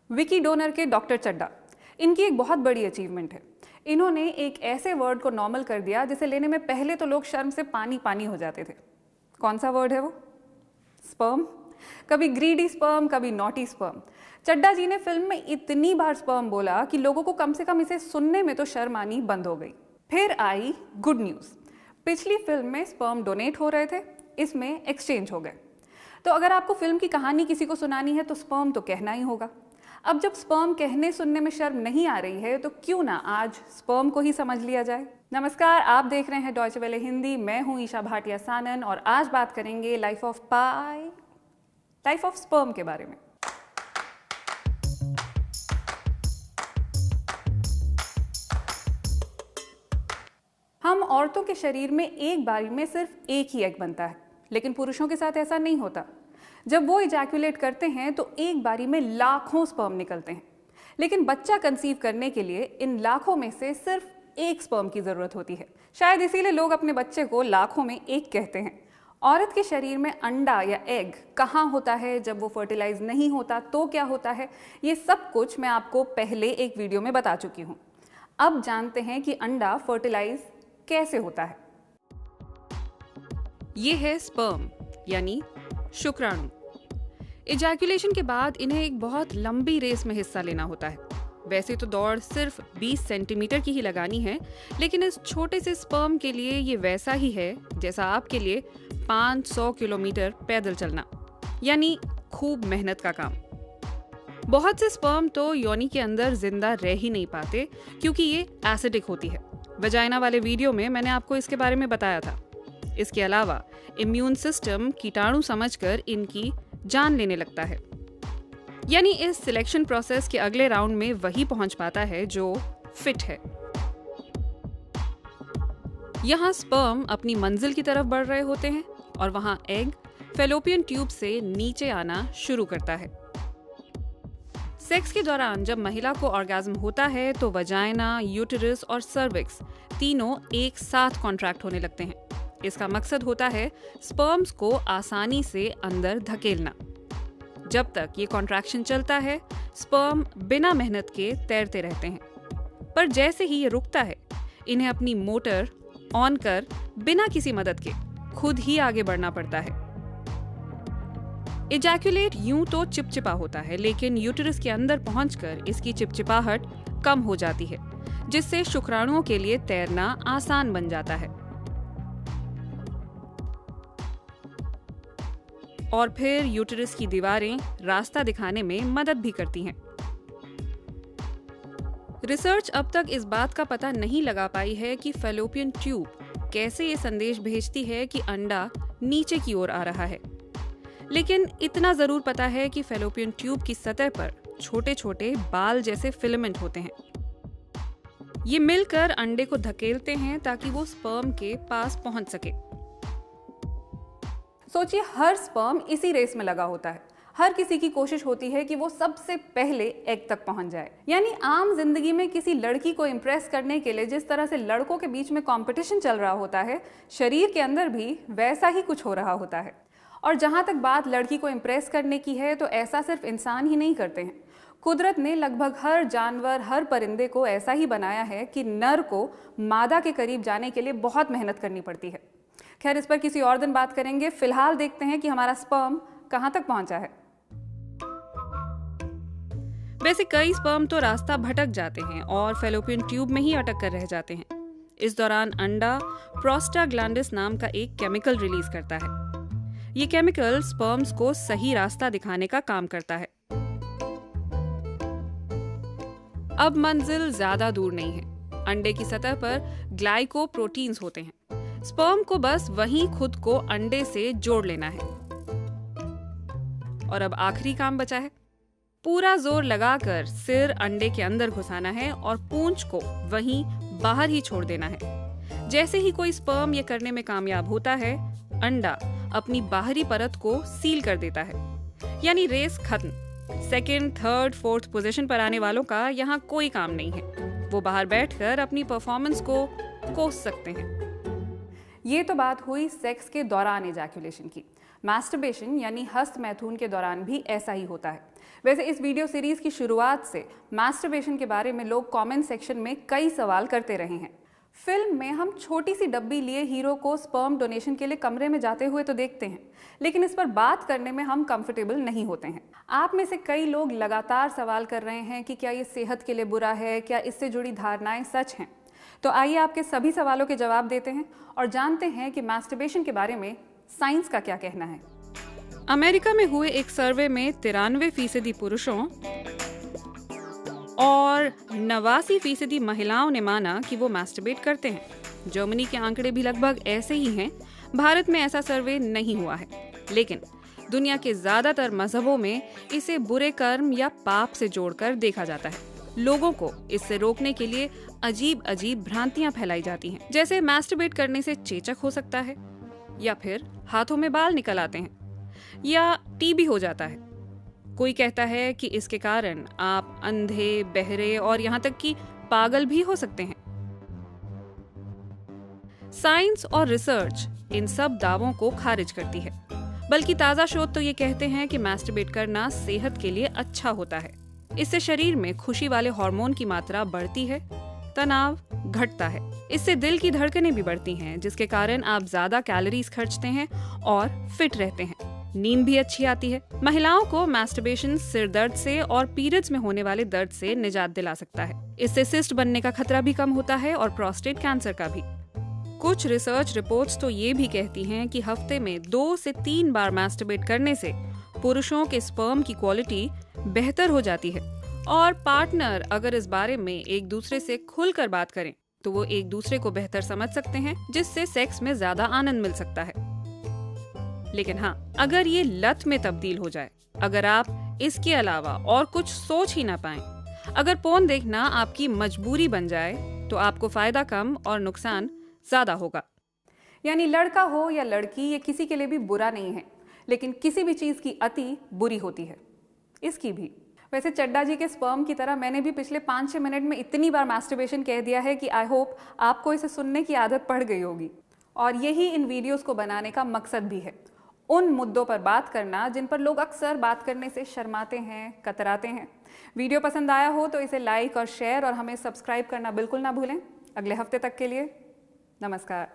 Vicky donor के doctor चड्डा, इनकी एक बहुत बड़ी अचीवमेंट है। इन्होंने एक ऐसे वर्ड को नॉर्मल कर दिया जिसे लेने में पहले तो लोग शर्म से पानी पानी हो जाते थे। कौन सा वर्ड है वो? स्पर्म। कभी ग्रीडी स्पर्म, कभी नॉटी स्पर्म। चड्डा जी ने फिल्म में इतनी बार स्पर्म बोला कि लोगों को कम से कम इसे सुनने में तो शर्म आनी बंद हो गई। फिर आई गुड न्यूज़। पिछली फिल्म में स्पर्म डोनेट हो रहे थे, इसमें एक्सचेंज हो गए। तो अगर आपको फिल्म की कहानी किसी को सुनानी है तो स्पर्म तो कहना ही होगा। अब जब स्पर्म कहने सुनने में शर्म नहीं आ रही है तो क्यों ना आज स्पर्म को ही समझ लिया जाए। नमस्कार, आप देख रहे हैं डॉयचे वेले हिंदी। मैं हूं ईशा भाटिया सानन और आज बात करेंगे लाइफ ऑफ स्पर्म के बारे में। हम औरतों के शरीर में एक बारी में सिर्फ एक ही एग बनता है, लेकिन पुरुषों के साथ ऐसा नहीं होता। जब वो इजैकुलेट करते हैं तो एक बारी में लाखों स्पर्म निकलते हैं, लेकिन बच्चा कंसीव करने के लिए इन लाखों में से सिर्फ एक स्पर्म की जरूरत होती है। शायद इसीलिए लोग अपने बच्चे को लाखों में एक कहते हैं। औरत के शरीर में अंडा या एग कहाँ होता है, जब वो फर्टिलाइज नहीं होता तो क्या होता है, ये सब कुछ मैं आपको पहले एक वीडियो में बता चुकी हूँ। अब जानते हैं कि अंडा फर्टिलाइज कैसे होता है। ये है स्पर्म यानी शुक्राणु। इजैकुलेशन के बाद इन्हें एक बहुत लंबी रेस में हिस्सा लेना होता है। वैसे तो दौड़ सिर्फ 20 सेंटीमीटर की ही लगानी है, लेकिन इस छोटे से स्पर्म के लिए ये वैसा ही है जैसा आपके लिए 500 किलोमीटर पैदल चलना, यानी खूब मेहनत का काम। बहुत से स्पर्म तो योनि के अंदर जिंदा रह ही नहीं पाते क्योंकि ये एसिडिक होती है। वजाइना वाले वीडियो में मैंने आपको इसके बारे में बताया था। इसके अलावा इम्यून सिस्टम कीटाणु समझकर इनकी जान लेने लगता है, यानी इस सिलेक्शन प्रोसेस के अगले राउंड में वही पहुंच पाता है जो फिट है। यहाँ स्पर्म अपनी मंजिल की तरफ बढ़ रहे होते हैं और वहां एग फैलोपियन ट्यूब से नीचे आना शुरू करता है। सेक्स के दौरान जब महिला को ऑर्गेज्म होता है तो वजाइना, यूटेरस और सर्विक्स तीनों एक साथ कॉन्ट्रैक्ट होने लगते हैं। इसका मकसद होता है स्पर्म्स को आसानी से अंदर धकेलना। जब तक ये कॉन्ट्रैक्शन चलता है, स्पर्म बिना मेहनत के तैरते रहते हैं, पर जैसे ही ये रुकता है, इन्हें अपनी मोटर ऑन कर बिना किसी मदद के खुद ही आगे बढ़ना पड़ता है। इजैकुलेट यूं तो चिपचिपा होता है, लेकिन यूटेरस के अंदर पहुंचकर इसकी चिपचिपाहट कम हो जाती है, जिससे शुक्राणुओं के लिए तैरना आसान बन जाता है। और फिर यूटेरस की दीवारें रास्ता दिखाने में मदद भी करती हैं। रिसर्च अब तक इस बात का पता नहीं लगा पाई है कि फैलोपियन ट्यूब कैसे ये संदेश भेजती है कि अंडा नीचे की ओर आ रहा है, लेकिन इतना जरूर पता है कि फैलोपियन ट्यूब की सतह पर छोटे छोटे बाल जैसे फिलामेंट होते हैं। ये मिलकर अंडे को धकेलते हैं ताकि वो स्पर्म के पास पहुंच सके। सोचिए, हर स्पर्म इसी रेस में लगा होता है। हर किसी की कोशिश होती है कि वो सबसे पहले एग तक पहुंच जाए। यानी आम जिंदगी में किसी लड़की को इंप्रेस करने के लिए जिस तरह से लड़कों के बीच में कंपटीशन चल रहा होता है, शरीर के अंदर भी वैसा ही कुछ हो रहा होता है। और जहां तक बात लड़की को इंप्रेस करने की है, तो ऐसा सिर्फ इंसान ही नहीं करते हैं। कुदरत ने लगभग हर जानवर, हर परिंदे को ऐसा ही बनाया है कि नर को मादा के करीब जाने के लिए बहुत मेहनत करनी पड़ती है। खैर, इस पर किसी और दिन बात करेंगे। फिलहाल देखते हैं कि हमारा स्पर्म कहां तक पहुंचा है। वैसे कई स्पर्म तो रास्ता भटक जाते हैं और फैलोपियन ट्यूब में ही अटक कर रह जाते हैं। इस दौरान अंडा प्रोस्टाग्लैंडिस नाम का एक केमिकल रिलीज करता है। ये केमिकल स्पर्म्स को सही रास्ता दिखाने का काम करता है। अब मंजिल ज्यादा दूर नहीं है। अंडे की सतह पर ग्लाइकोप्रोटीन्स होते हैं। स्पर्म को बस वहीं खुद को अंडे से जोड़ लेना है। और अब आखिरी काम बचा है। पूरा जोर लगाकर सिर अंडे के अंदर घुसाना है और पूंछ को वहीं बाहर ही छोड़ देना है। जैसे ही कोई स्पर्म ये करने में कामयाब होता है, अंडा अपनी बाहरी परत को सील कर देता है, यानी रेस खत्म। सेकंड, थर्ड, फोर्थ पोजीशन पर आने वालों का यहाँ कोई काम नहीं है। वो बाहर बैठकर अपनी परफॉर्मेंस को कोस सकते हैं। ये तो बात हुई सेक्स के दौरान इजैकुलेशन की। मास्टरबेशन यानी हस्त मैथुन के दौरान भी ऐसा ही होता है। वैसे इस वीडियो सीरीज की शुरुआत से मास्टरबेशन के बारे में लोग कमेंट सेक्शन में कई सवाल करते रहे हैं। फिल्म में हम छोटी सी डब्बी लिए हीरो को स्पर्म डोनेशन के लिए कमरे में जाते हुए तो देखते हैं, लेकिन इस पर बात करने में हम कंफर्टेबल नहीं होते हैं। आप में से कई लोग लगातार सवाल कर रहे हैं कि क्या ये सेहत के लिए बुरा है, क्या इससे जुड़ी धारणाएं सच हैं। तो आइए आपके सभी सवालों के जवाब देते हैं और जानते हैं कि मास्टरबेशन के बारे में साइंस का क्या कहना है। अमेरिका में हुए एक सर्वे में 93% पुरुषों और 89% महिलाओं ने माना कि वो मास्टरबेट करते हैं। जर्मनी के आंकड़े भी लगभग ऐसे ही हैं। भारत में ऐसा सर्वे नहीं हुआ है, लेकिन दुनिया के ज्यादातर मजहबों में इसे बुरे कर्म या पाप से जोड़कर देखा जाता है। लोगों को इससे रोकने के लिए अजीब अजीब भ्रांतियां फैलाई जाती हैं, जैसे मास्टरबेट करने से चेचक हो सकता है, या फिर हाथों में बाल निकल आते हैं, या टीबी हो जाता है। कोई कहता है कि इसके कारण आप अंधे, बहरे और यहाँ तक कि पागल भी हो सकते हैं। साइंस और रिसर्च इन सब दावों को खारिज करती है, बल्कि ताजा शोध तो ये कहते हैं कि मास्टरबेट करना सेहत के लिए अच्छा होता है। इससे शरीर में खुशी वाले हार्मोन की मात्रा बढ़ती है, तनाव घटता है। इससे दिल की धड़कनें भी बढ़ती हैं, जिसके कारण आप ज्यादा कैलोरीज खर्चते हैं और फिट रहते हैं। नींद भी अच्छी आती है। महिलाओं को मास्टरबेशन सिर दर्द से और पीरियड्स में होने वाले दर्द से निजात दिला सकता है। इससे सिस्ट बनने का खतरा भी कम होता है और प्रोस्टेट कैंसर का भी। कुछ रिसर्च रिपोर्ट्स तो ये भी कहती हैं कि हफ्ते में 2 से 3 बार मास्टरबेट करने से पुरुषों के स्पर्म की क्वालिटी बेहतर हो जाती है, और पार्टनर अगर इस बारे में एक दूसरे से खुलकर बात करें तो वो एक दूसरे को बेहतर समझ सकते हैं, जिससे सेक्स में ज्यादा आनंद मिल सकता है। लेकिन हाँ, अगर ये लत में तब्दील हो जाए, अगर आप इसके अलावा और कुछ सोच ही ना पाएं, अगर पोर्न देखना आपकी मजबूरी बन जाए, तो आपको फायदा कम और नुकसान ज्यादा होगा। यानी लड़का हो या लड़की, ये किसी के लिए भी बुरा नहीं है, लेकिन किसी भी चीज की अति बुरी होती है, इसकी भी। वैसे चड्डा जी के स्पर्म की तरह मैंने भी पिछले 5-6 मिनट में इतनी बार मास्टरबेशन कह दिया है कि आई होप आपको इसे सुनने की आदत पड़ गई होगी। और यही इन वीडियोस को बनाने का मकसद भी है, उन मुद्दों पर बात करना जिन पर लोग अक्सर बात करने से शर्माते हैं, कतराते हैं। वीडियो पसंद आया हो तो इसे लाइक और शेयर और हमें सब्सक्राइब करना बिल्कुल ना भूलें। अगले हफ्ते तक के लिए नमस्कार।